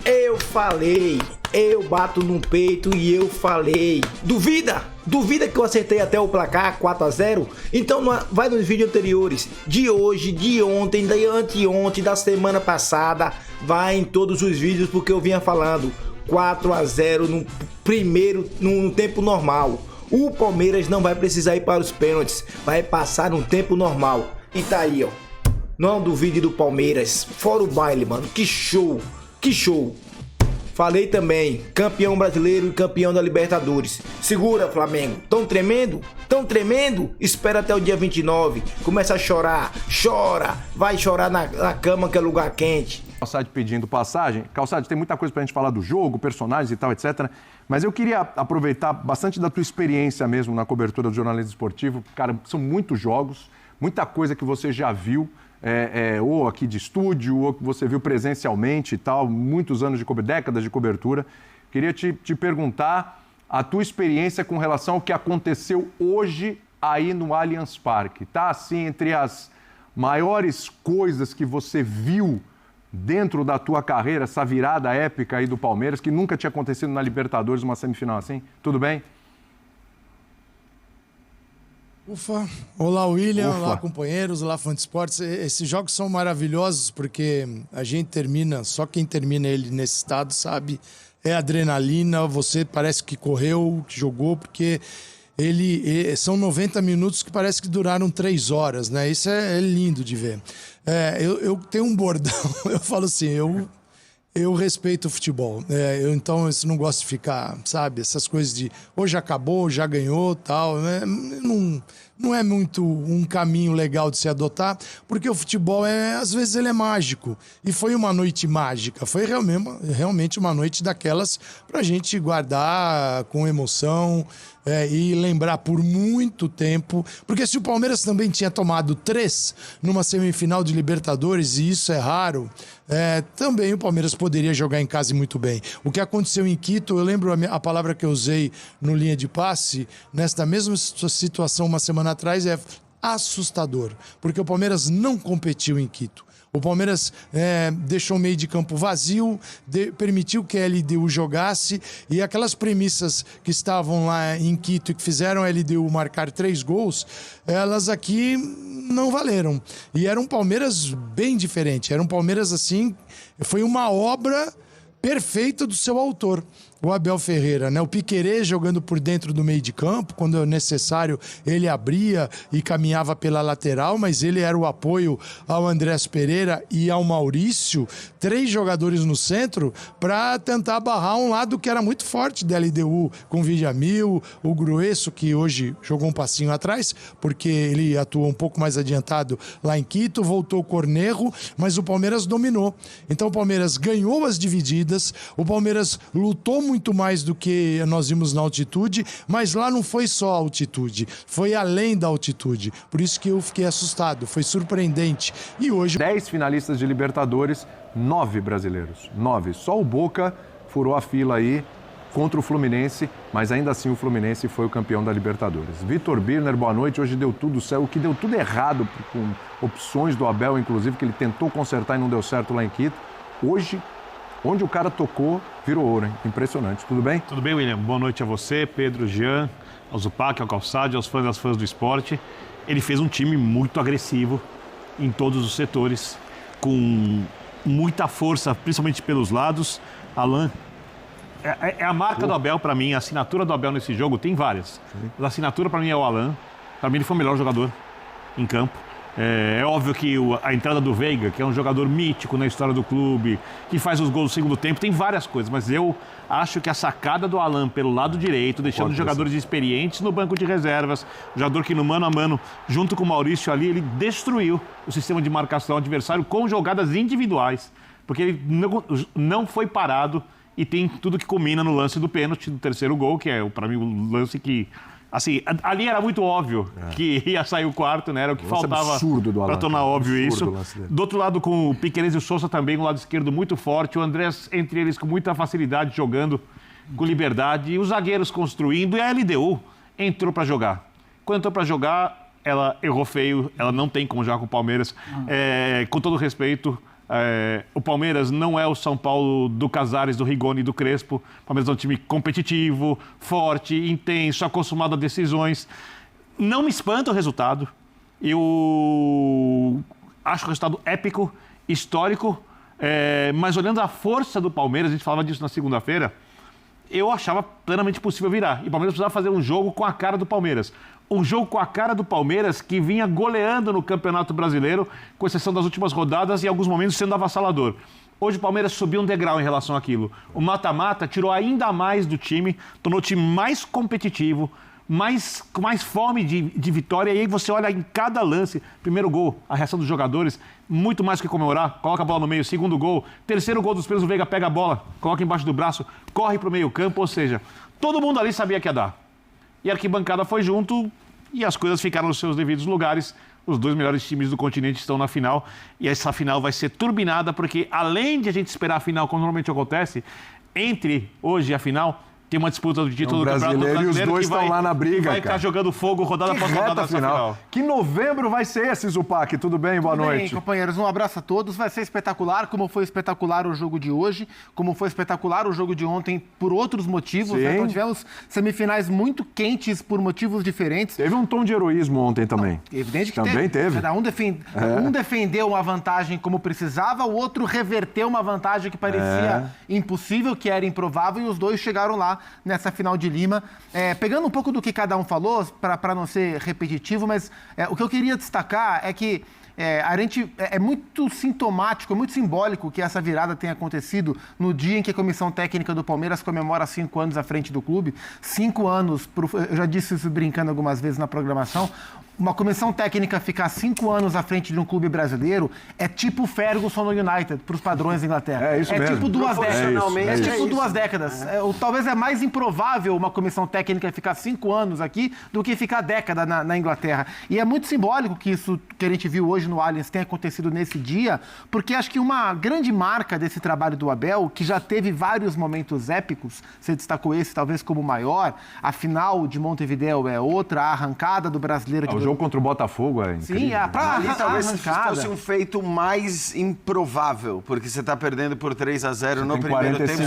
Eu falei, eu bato no peito e eu falei. Duvida? Duvida que eu acertei até o placar 4-0? Então vai nos vídeos anteriores, de hoje, de ontem, de anteontem, da semana passada. Vai em todos os vídeos porque eu vinha falando 4-0 no primeiro, no tempo normal. O Palmeiras não vai precisar ir para os pênaltis, vai passar no tempo normal. E tá aí, ó. Não duvide do Palmeiras. Fora o baile, mano. Que show. Que show. Falei também, campeão brasileiro e campeão da Libertadores. Segura, Flamengo. Tão tremendo? Tão tremendo? Espera até o dia 29. Começa a chorar. Chora. Vai chorar na cama que é lugar quente. Calçade pedindo passagem. Calçade, tem muita coisa pra gente falar do jogo, personagens e tal, etc. Mas eu queria aproveitar bastante da tua experiência mesmo na cobertura do jornalismo esportivo. Cara, são muitos jogos, muita coisa que você já viu. Ou aqui de estúdio, ou que você viu presencialmente e tal, muitos anos de décadas de cobertura. Queria te perguntar a tua experiência com relação ao que aconteceu hoje aí no Allianz Parque. Tá assim, entre as maiores coisas que você viu dentro da tua carreira, essa virada épica aí do Palmeiras, que nunca tinha acontecido na Libertadores, uma semifinal assim. Tudo bem? Ufa, olá William, Ufa. Olá companheiros, olá fã de esportes. Esses jogos são maravilhosos porque a gente termina, só quem termina ele nesse estado sabe, é adrenalina, você parece que correu, que jogou, porque são 90 minutos que parece que duraram 3 horas, né? Isso é lindo de ver. Eu tenho um bordão, eu falo assim, eu respeito o futebol, então eu não gosto de ficar, sabe, essas coisas de ou já acabou, já ganhou, tal, né? Não é muito um caminho legal de se adotar, porque o futebol, às vezes, ele é mágico. E foi uma noite mágica, foi realmente uma noite daquelas pra gente guardar com emoção e lembrar por muito tempo, porque se o Palmeiras também tinha tomado 3 numa semifinal de Libertadores, e isso é raro, também o Palmeiras poderia jogar em casa muito bem. O que aconteceu em Quito, eu lembro a palavra que eu usei no linha de passe, nesta mesma situação uma semana atrás, é assustador, porque o Palmeiras não competiu em Quito. O Palmeiras deixou o meio de campo vazio, permitiu que a LDU jogasse, e aquelas premissas que estavam lá em Quito e que fizeram a LDU marcar 3 gols, elas aqui não valeram. E era um Palmeiras bem diferente, era um Palmeiras assim, foi uma obra perfeita do seu autor, o Abel Ferreira, né? O Piquerez jogando por dentro do meio de campo, quando necessário ele abria e caminhava pela lateral, mas ele era o apoio ao Andrés Pereira e ao Maurício, 3 jogadores no centro para tentar barrar um lado que era muito forte da LDU, com o Villamil, o Grueso, que hoje jogou um passinho atrás, porque ele atuou um pouco mais adiantado lá em Quito, voltou o Cornejo, mas o Palmeiras dominou. Então o Palmeiras ganhou as divididas, o Palmeiras lutou muito mais do que nós vimos na altitude, mas lá não foi só a altitude, foi além da altitude. Por isso que eu fiquei assustado, foi surpreendente. E hoje 10 finalistas de Libertadores, 9 brasileiros. 9. Só o Boca furou a fila aí contra o Fluminense, mas ainda assim o Fluminense foi o campeão da Libertadores. Vitor Birner, boa noite. Hoje deu tudo certo, o que deu tudo errado, com opções do Abel, inclusive, que ele tentou consertar e não deu certo lá em Quito. Hoje, onde o cara tocou, virou ouro, hein? Impressionante. Tudo bem? Tudo bem, William? Boa noite a você, Pedro, Jean, ao Zupac, ao Calçade, aos fãs e às fãs do esporte. Ele fez um time muito agressivo em todos os setores, com muita força, principalmente pelos lados. Alan, é a marca do Abel para mim, a assinatura do Abel nesse jogo, tem várias. Mas a assinatura para mim é o Alan. Para mim ele foi o melhor jogador em campo. É óbvio que a entrada do Veiga, que é um jogador mítico na história do clube, que faz os gols no segundo tempo, tem várias coisas, mas eu acho que a sacada do Alan pelo lado direito, deixando os jogadores experientes no banco de reservas, o jogador que no mano a mano, junto com o Maurício ali, ele destruiu o sistema de marcação adversário com jogadas individuais, porque ele não foi parado e tem tudo que combina no lance do pênalti, do terceiro gol, que é, para mim, o lance que... Assim, ali era muito óbvio que ia sair o quarto, né? Era o que faltava para tornar óbvio isso. Do outro lado, com o Piquerez e o Sousa também, no lado esquerdo muito forte. O Andrés, entre eles, com muita facilidade, jogando com liberdade. E os zagueiros construindo. E a LDU entrou para jogar. Quando entrou para jogar, ela errou feio. Ela não tem como jogar com o Palmeiras. Com todo respeito, O Palmeiras não é o São Paulo do Casares, do Rigoni e do Crespo. O Palmeiras é um time competitivo, forte, intenso, acostumado a decisões. Não me espanta o resultado. Eu acho o resultado épico, histórico, mas olhando a força do Palmeiras, a gente falava disso na segunda-feira, eu achava plenamente possível virar. E o Palmeiras precisava fazer um jogo com a cara do Palmeiras. Um jogo com a cara do Palmeiras que vinha goleando no Campeonato Brasileiro, com exceção das últimas rodadas e em alguns momentos sendo avassalador. Hoje o Palmeiras subiu um degrau em relação àquilo. O mata-mata tirou ainda mais do time, tornou o time mais competitivo, com mais fome de vitória. E aí você olha em cada lance, primeiro gol, a reação dos jogadores, muito mais do que comemorar, coloca a bola no meio, segundo gol, terceiro gol dos Pedro, o Veiga pega a bola, coloca embaixo do braço, corre para o meio campo, ou seja, todo mundo ali sabia que ia dar. E a arquibancada foi junto e as coisas ficaram nos seus devidos lugares. Os dois melhores times do continente estão na final e essa final vai ser turbinada porque, além de a gente esperar a final, como normalmente acontece, entre hoje e a final, tem uma disputa do título do Campeonato Brasileiro e os dois estão lá na briga, vai ficar jogando fogo rodada após rodada nessa final. Que novembro vai ser esse, Zupac? Tudo bem? Boa noite. Tudo bem, companheiros. Um abraço a todos. Vai ser espetacular, como foi espetacular o jogo de hoje, como foi espetacular o jogo de ontem por outros motivos. Né? Então tivemos semifinais muito quentes por motivos diferentes. Teve um tom de heroísmo ontem também. Não, evidente que também teve. Um defendeu uma vantagem como precisava, o outro reverteu uma vantagem que parecia impossível, que era improvável, e os dois chegaram lá nessa final de Lima. Pegando um pouco do que cada um falou, para não ser repetitivo, mas o que eu queria destacar é que a gente é muito sintomático, é muito simbólico que essa virada tenha acontecido no dia em que a comissão técnica do Palmeiras comemora 5 anos à frente do clube. 5 anos, eu já disse isso brincando algumas vezes na programação, uma comissão técnica ficar 5 anos à frente de um clube brasileiro é tipo Ferguson no United, para os padrões da Inglaterra. É isso mesmo. Tipo 2 décadas. É tipo 2 décadas. Talvez é mais improvável uma comissão técnica ficar 5 anos aqui do que ficar década na Inglaterra. E é muito simbólico que isso que a gente viu hoje no Allianz tenha acontecido nesse dia, porque acho que uma grande marca desse trabalho do Abel, que já teve vários momentos épicos, você destacou esse talvez como o maior, a final de Montevidéu é outra, a arrancada do Brasileiro de O jogo contra o Botafogo é incrível. Sim, ali talvez fosse um feito mais improvável, porque você está perdendo por 3-0 no primeiro tempo.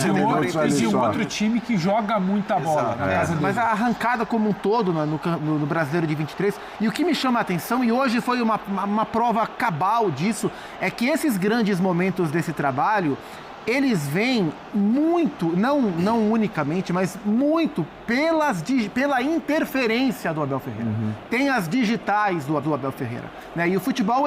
E um outro time que joga muita bola na casa dele. Mas a arrancada como um todo no Brasileiro de 23, e o que me chama a atenção, e hoje foi uma prova cabal disso, é que esses grandes momentos desse trabalho, eles vêm muito, não unicamente, mas muito pela interferência do Abel Ferreira. Tem as digitais do Abel Ferreira. Né? E o futebol,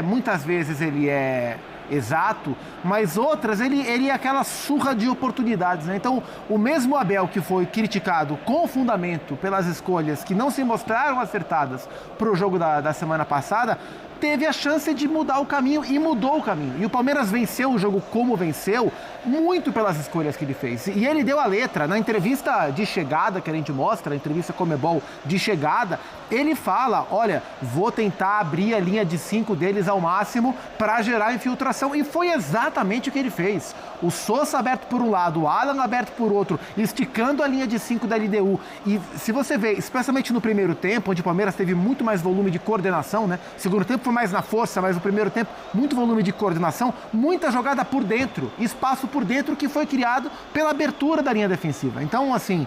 muitas vezes ele é exato, mas outras ele é aquela surra de oportunidades. Né? Então, o mesmo Abel que foi criticado com fundamento pelas escolhas que não se mostraram acertadas para o jogo da semana passada, teve a chance de mudar o caminho e mudou o caminho. E o Palmeiras venceu o jogo como venceu, muito pelas escolhas que ele fez. E ele deu a letra. Na entrevista de chegada que a gente mostra, a entrevista Comebol de chegada, ele fala, olha, vou tentar abrir a linha de 5 deles ao máximo para gerar infiltração. E foi exatamente o que ele fez. O Sousa aberto por um lado, o Alan aberto por outro, esticando a linha de 5 da LDU. E se você vê, especialmente no primeiro tempo, onde o Palmeiras teve muito mais volume de coordenação, né? Segundo tempo foi mais na força, mas no primeiro tempo, muito volume de coordenação, muita jogada por dentro, espaço por dentro que foi criado pela abertura da linha defensiva. Então, assim,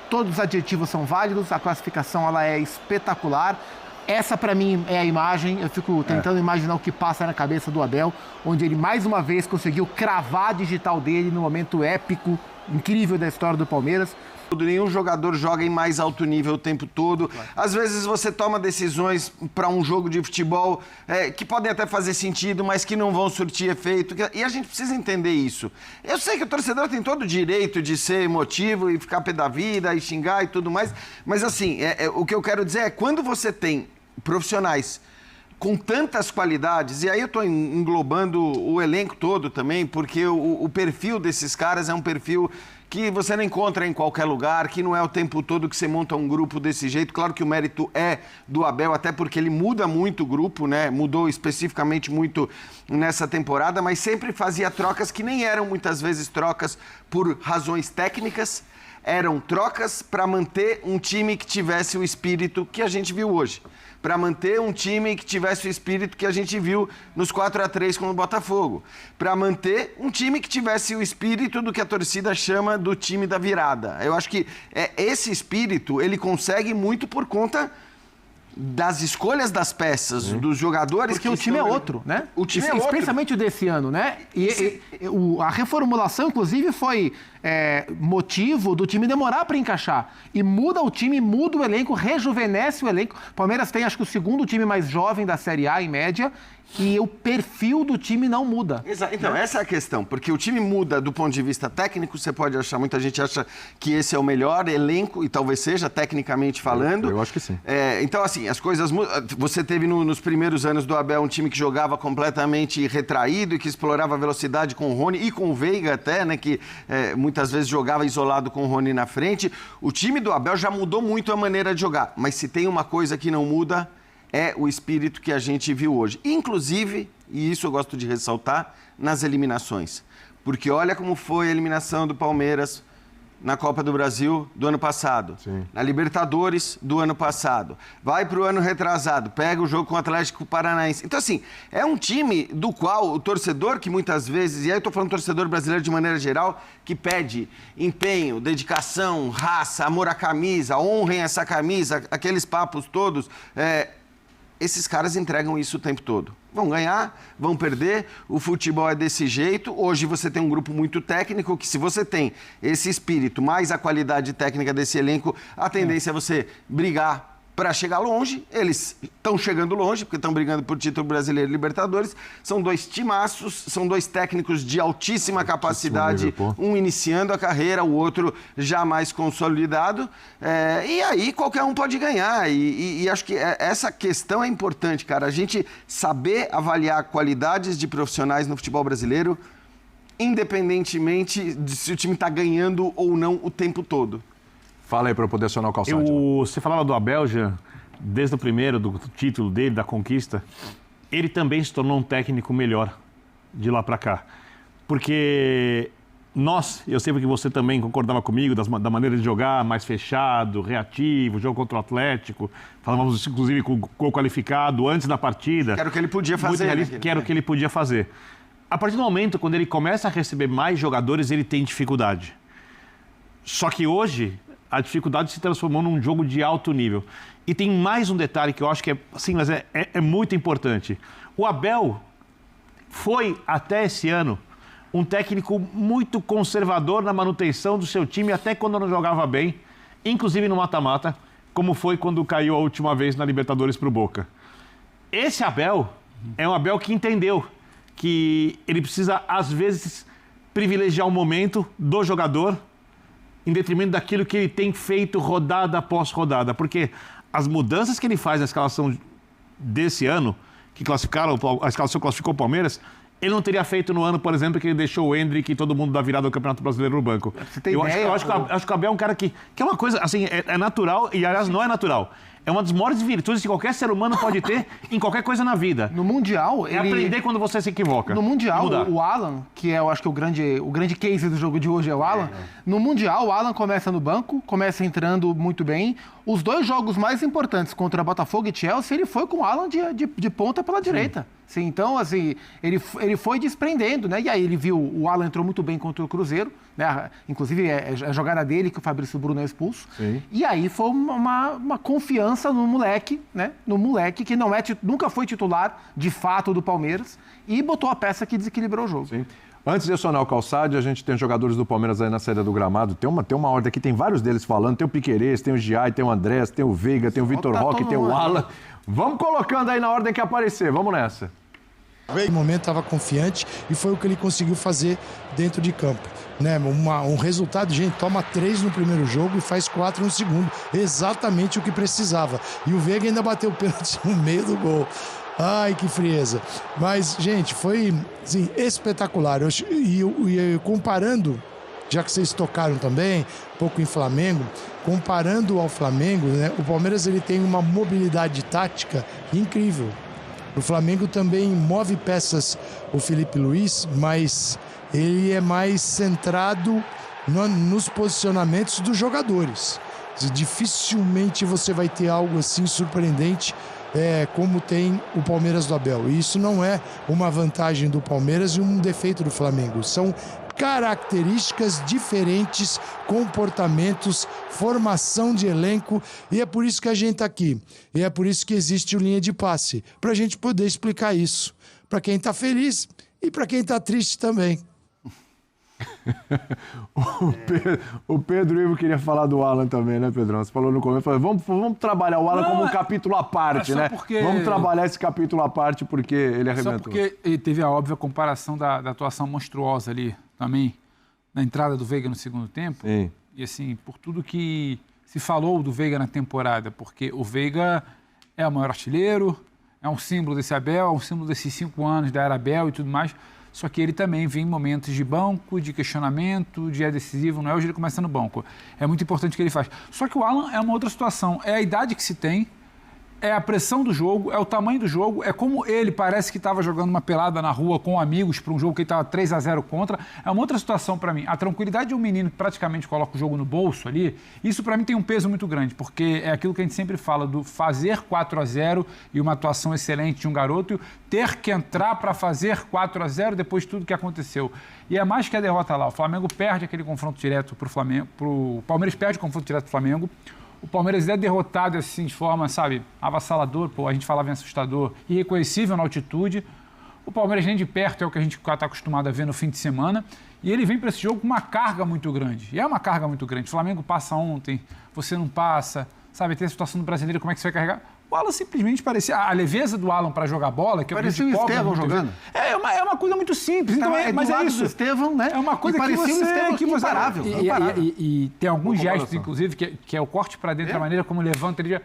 todos os adjetivos são válidos, a classificação ela é espetacular. Essa, para mim, é a imagem. Eu fico tentando imaginar o que passa na cabeça do Abel, onde ele, mais uma vez, conseguiu cravar a digital dele no momento épico, incrível da história do Palmeiras. Nenhum jogador joga em mais alto nível o tempo todo. Claro. Às vezes você toma decisões para um jogo de futebol que podem até fazer sentido, mas que não vão surtir efeito. E a gente precisa entender isso. Eu sei que o torcedor tem todo o direito de ser emotivo e ficar pé da vida e xingar e tudo mais, mas assim, o que eu quero dizer é quando você tem profissionais com tantas qualidades, e aí eu estou englobando o elenco todo também, porque o perfil desses caras é um perfil que você não encontra em qualquer lugar, que não é o tempo todo que você monta um grupo desse jeito. Claro que o mérito é do Abel, até porque ele muda muito o grupo, né? Mudou especificamente muito nessa temporada, mas sempre fazia trocas que nem eram muitas vezes trocas por razões técnicas, Eram trocas para manter um time que tivesse o espírito que a gente viu hoje. Para manter um time que tivesse o espírito que a gente viu nos 4-3 com o Botafogo. Para manter um time que tivesse o espírito do que a torcida chama do time da virada. Eu acho que esse espírito, ele consegue muito por conta das escolhas das peças, dos jogadores. Porque o time é outro, né? O time é outro. Especialmente o desse ano, né? A reformulação, inclusive, foi motivo do time demorar para encaixar. E muda o time, muda o elenco, rejuvenesce o elenco. Palmeiras tem, acho que, o segundo time mais jovem da Série A, em média, e o perfil do time não muda. Exato. Então, essa é a questão, porque o time muda do ponto de vista técnico, você pode achar, muita gente acha que esse é o melhor elenco, e talvez seja, tecnicamente falando. Eu acho que sim. Então, assim, as coisas mudam. Você teve nos primeiros anos do Abel um time que jogava completamente retraído e que explorava a velocidade com o Rony e com o Veiga até, né, que muitas vezes jogava isolado com o Rony na frente. O time do Abel já mudou muito a maneira de jogar, mas se tem uma coisa que não muda, é o espírito que a gente viu hoje. Inclusive, e isso eu gosto de ressaltar, nas eliminações. Porque olha como foi a eliminação do Palmeiras na Copa do Brasil do ano passado. Sim. Na Libertadores do ano passado. Vai para o ano retrasado, pega o jogo com o Atlético Paranaense. Então, assim, é um time do qual o torcedor, que muitas vezes, e aí eu estou falando torcedor brasileiro de maneira geral, que pede empenho, dedicação, raça, amor à camisa, honrem essa camisa, aqueles papos todos, esses caras entregam isso o tempo todo. Vão ganhar, vão perder, o futebol é desse jeito. Hoje você tem um grupo muito técnico que, se você tem esse espírito, mais a qualidade técnica desse elenco, a tendência é você brigar para chegar longe. Eles estão chegando longe, porque estão brigando por título brasileiro e Libertadores. São dois timaços, são dois técnicos de altíssima capacidade, um iniciando a carreira, o outro já mais consolidado. E aí qualquer um pode ganhar. E acho que essa questão é importante, cara. A gente saber avaliar qualidades de profissionais no futebol brasileiro, independentemente de se o time está ganhando ou não o tempo todo. Fala aí para eu poder acionar o Calçade. Você falava do Abel, Jean, desde o primeiro, do título dele, da conquista. Ele também se tornou um técnico melhor de lá para cá. Porque eu sei que você também concordava comigo da maneira de jogar, mais fechado, reativo, jogo contra o Atlético. Falávamos, inclusive, com o gol qualificado antes da partida. Que era o que ele podia fazer. Que era o que ele podia fazer. A partir do momento, quando ele começa a receber mais jogadores, ele tem dificuldade. Só que hoje, a dificuldade se transformou num jogo de alto nível. E tem mais um detalhe que eu acho que é muito importante. O Abel foi, até esse ano, um técnico muito conservador na manutenção do seu time, até quando não jogava bem, inclusive no mata-mata, como foi quando caiu a última vez na Libertadores para o Boca. Esse Abel é um Abel que entendeu que ele precisa, às vezes, privilegiar o momento do jogador em detrimento daquilo que ele tem feito rodada após rodada. Porque as mudanças que ele faz na escalação desse ano, a escalação classificou o Palmeiras, ele não teria feito no ano, por exemplo, que ele deixou o Endrick e todo mundo da virada do Campeonato Brasileiro no banco. Eu acho que o Abel é um cara que é uma coisa, assim, é natural, e aliás não é natural. É uma das maiores virtudes que qualquer ser humano pode ter em qualquer coisa na vida. No Mundial, aprender quando você se equivoca. No Mundial, o Alan, que eu acho que o grande case do jogo de hoje é o Alan. No Mundial, o Alan começa no banco, começa entrando muito bem. Os dois jogos mais importantes contra Botafogo e Chelsea, ele foi com o Alan de ponta pela direita. Sim, então, assim, ele foi desprendendo, né? E aí ele viu, o Alan entrou muito bem contra o Cruzeiro, né? Inclusive é a jogada dele que o Fabrício Bruno é expulso. Sim. E aí foi uma confiança no moleque, né? No moleque que nunca foi titular, de fato, do Palmeiras, e botou a peça que desequilibrou o jogo. Sim. Antes de acionar o Calçade, a gente tem jogadores do Palmeiras aí na saída do gramado. Tem uma ordem aqui, tem vários deles falando. Tem o Piquerez, tem o Giai, tem o Andrés, tem o Veiga, tem o Vitor Roque, tem o Alan. Vamos colocando aí na ordem que aparecer. Vamos nessa. No momento estava confiante e foi o que ele conseguiu fazer dentro de campo. Né? Um resultado, gente, toma 3 no primeiro jogo e faz 4 no segundo. Exatamente o que precisava. E o Veiga ainda bateu o pênalti no meio do gol. Ai, que frieza. Mas, gente, foi assim, espetacular. E comparando, já que vocês tocaram também, um pouco em Flamengo, comparando ao Flamengo, né, o Palmeiras ele tem uma mobilidade tática incrível. O Flamengo também move peças, o Felipe Luiz, mas ele é mais centrado nos posicionamentos dos jogadores. Dificilmente você vai ter algo assim surpreendente como tem o Palmeiras do Abel. E isso não é uma vantagem do Palmeiras e um defeito do Flamengo. São características diferentes, comportamentos, formação de elenco, e é por isso que a gente está aqui. E é por isso que existe o Linha de Passe, para a gente poder explicar isso. Para quem está feliz e para quem está triste também. O Pedro Ivo queria falar do Alan também, né, Pedrão? Você falou no começo, vamos trabalhar o Alan como um capítulo à parte, né? Porque... Vamos trabalhar esse capítulo à parte porque ele arrebentou. Só porque ele teve a óbvia comparação da atuação monstruosa ali também, na entrada do Veiga no segundo tempo. Sim. E assim, por tudo que se falou do Veiga na temporada, porque o Veiga é o maior artilheiro, é um símbolo desse Abel, é um símbolo desses 5 anos da era Abel e tudo mais. Só que ele também vem em momentos de banco, de questionamento, de decisivo, não é hoje ele começa no banco. É muito importante o que ele faz. Só que o Alan é uma outra situação. É a idade que se tem, é a pressão do jogo, é o tamanho do jogo, é como ele parece que estava jogando uma pelada na rua com amigos para um jogo que ele estava 3-0 contra. É uma outra situação para mim. A tranquilidade de um menino que praticamente coloca o jogo no bolso ali, isso para mim tem um peso muito grande, porque é aquilo que a gente sempre fala do fazer 4-0 e uma atuação excelente de um garoto, ter que entrar para fazer 4-0 depois de tudo que aconteceu. E é mais que a derrota lá. O Flamengo perde aquele confronto direto para o Flamengo, o Palmeiras perde o confronto direto para o Flamengo. O Palmeiras é derrotado assim de forma, sabe, avassalador, a gente falava em assustador, irreconhecível na altitude. O Palmeiras nem de perto é o que a gente está acostumado a ver no fim de semana. E ele vem para esse jogo com uma carga muito grande. E é uma carga muito grande. O Flamengo passa ontem, você não passa, sabe, tem a situação do brasileiro, como é que você vai carregar? O Alan simplesmente parecia... A leveza do Alan para jogar bola... que parecia o Estevão jogando. É uma coisa muito simples. Então, mas é isso. Do Estevão, né? É uma coisa que você... Imparável. E tem alguns gestos, inclusive, que é o corte para dentro, a maneira como levanta. Ele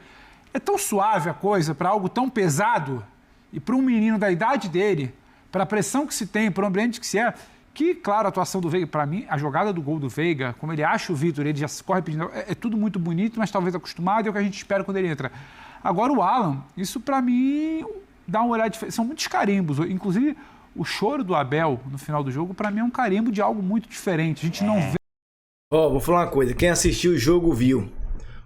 é tão suave a coisa para algo tão pesado e para um menino da idade dele, para a pressão que se tem, para o ambiente que se é... Que, claro, a atuação do Veiga, para mim, a jogada do gol do Veiga, como ele acha o Vitor, ele já corre pedindo... É tudo muito bonito, mas talvez acostumado, é o que a gente espera quando ele entra. Agora o Alan, isso para mim dá uma olhada diferente. São muitos carimbos. Inclusive, o choro do Abel no final do jogo, para mim é um carimbo de algo muito diferente. A gente não vê. Vou falar uma coisa. Quem assistiu o jogo viu.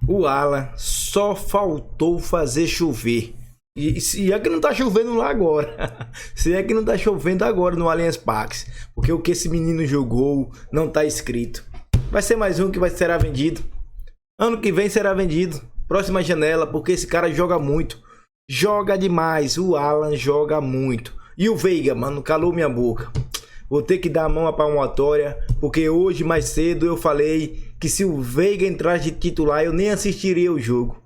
O Alan só faltou fazer chover. E se é que não tá chovendo lá agora. Se é que não tá chovendo agora no Allianz Parque. Porque o que esse menino jogou não tá escrito. Vai ser mais um que será vendido. Ano que vem será vendido. Próxima janela, porque esse cara joga muito. Joga demais. O Alan joga muito. E o Veiga, mano, calou minha boca. Vou ter que dar a mão à palmatória, porque hoje, mais cedo, eu falei que se o Veiga entrasse de titular, eu nem assistiria o jogo.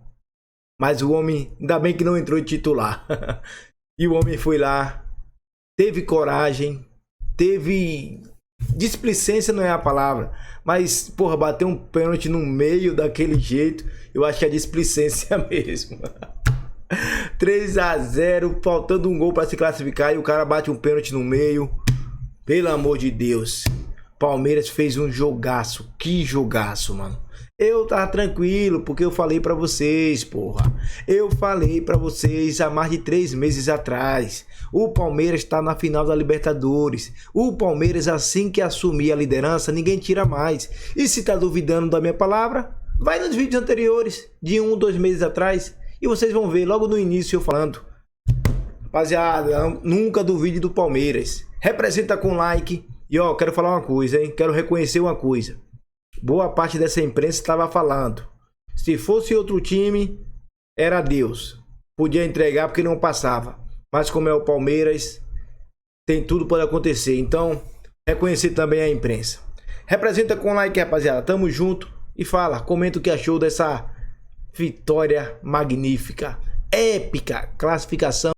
Mas o homem, ainda bem que não entrou de titular. E o homem foi lá, teve coragem, teve... Displicência não é a palavra, mas, porra, bater um pênalti no meio daquele jeito, eu acho que é displicência mesmo. 3-0, faltando um gol para se classificar e o cara bate um pênalti no meio. Pelo amor de Deus. Palmeiras fez um jogaço. Que jogaço, mano. Eu tava tranquilo, porque eu falei pra vocês, porra. Eu falei pra vocês há mais de 3 meses atrás. O Palmeiras tá na final da Libertadores. O Palmeiras, assim que assumir a liderança, ninguém tira mais. E se tá duvidando da minha palavra, vai nos vídeos anteriores, de 1 ou 2 meses atrás, e vocês vão ver logo no início eu falando. Rapaziada, nunca duvide do Palmeiras. Representa com like. E ó, quero falar uma coisa, hein? Quero reconhecer uma coisa. Boa parte dessa imprensa estava falando. Se fosse outro time, era Deus. Podia entregar porque não passava. Mas como é o Palmeiras, tem tudo para acontecer. Então, reconhecer também a imprensa. Representa com like, rapaziada. Tamo junto. E fala, comenta o que achou dessa vitória magnífica, épica, classificação.